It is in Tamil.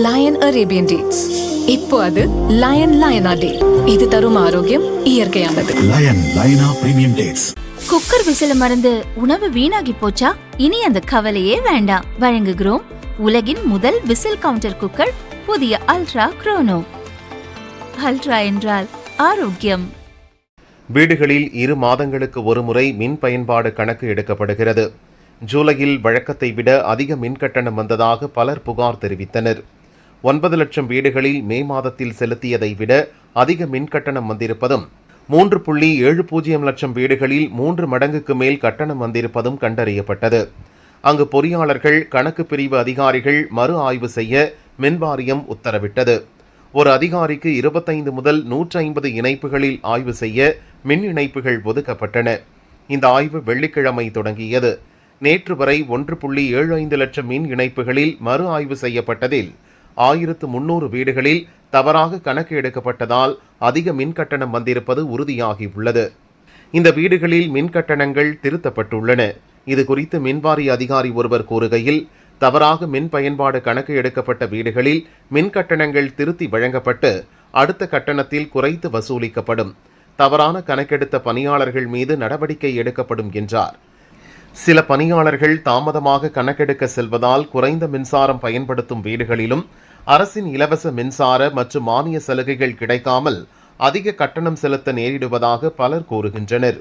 Line Arabian dates. இப்போ அது லயன் லயனா டே. இது தரும் ஆரோக்கியம் இயற்கையானது. லயன் லயனா பிரீமியம் டேட்ஸ். குக்கர் விசில மறந்து உணவு வீணாகி போச்சா? இனி அந்த கவலையே வேண்டாம். வழங்குகிறோம் உலகின் முதல் விசில் கவுண்டர் குக்கர், புதிய அல்ட்ரா குரோனோ. அல்ட்ரா என்றால் ஆரோக்கியம். வீடுகளில் 2 மாதங்களுக்கு ஒருமுறை மின் பயன்பாடு கணக்கு எடுக்கப்படுகிறது. ஜூலையில் வழக்கத்தை விட அதிக மின் கட்டணம் வந்ததாக பலர் புகார் தெரிவித்தனர். 9 லட்சம் வீடுகளில் மே மாதத்தில் செலுத்தியதை விட அதிக மின் கட்டணம் வந்திருப்பதும், 3.70 லட்சம் வீடுகளில் 3 மடங்குக்கு மேல் கட்டணம் வந்திருப்பதும் கண்டறியப்பட்டது. அங்கு பொறியாளர்கள், கணக்கு பிரிவு அதிகாரிகள் மறு ஆய்வு செய்ய மின்வாரியம் உத்தரவிட்டது. ஒரு அதிகாரிக்கு 25 முதல் 150 இணைப்புகளில் ஆய்வு செய்ய மின் இணைப்புகள் ஒதுக்கப்பட்டன. இந்த ஆய்வு வெள்ளிக்கிழமை தொடங்கியது. நேற்று வரை 1.75 லட்சம் மின் இணைப்புகளில் மறு ஆய்வு செய்யப்பட்டதில் 1300 வீடுகளில் தவறாக கணக்கு எடுக்கப்பட்டதால் அதிக மின் கட்டணம் வந்திருப்பது உறுதியாகியுள்ளது. இந்த வீடுகளில் மின் கட்டணங்கள் திருத்தப்பட்டுள்ளன. இது குறித்து மின்வாரிய அதிகாரி ஒருவர் கூறுகையில், தவறாக மின் பயன்பாடு கணக்கு எடுக்கப்பட்ட வீடுகளில் மின் கட்டணங்கள் திருத்தி வழங்கப்பட்டு அடுத்த கட்டணத்தில் குறைத்து வசூலிக்கப்படும். தவறான கணக்கெடுத்த பணியாளர்கள் மீது நடவடிக்கை எடுக்கப்படும் என்றார். சில பணியாளர்கள் தாமதமாக கணக்கெடுக்க செல்வதால் குறைந்த மின்சாரம் பயன்படுத்தும் வீடுகளிலும் அரசின் இலவச மின்சார மற்றும் மானிய சலுகைகள் கிடைக்காமல் அதிக கட்டணம் செலுத்த நேரிடுவதாக பலர் கூறுகின்றனர்.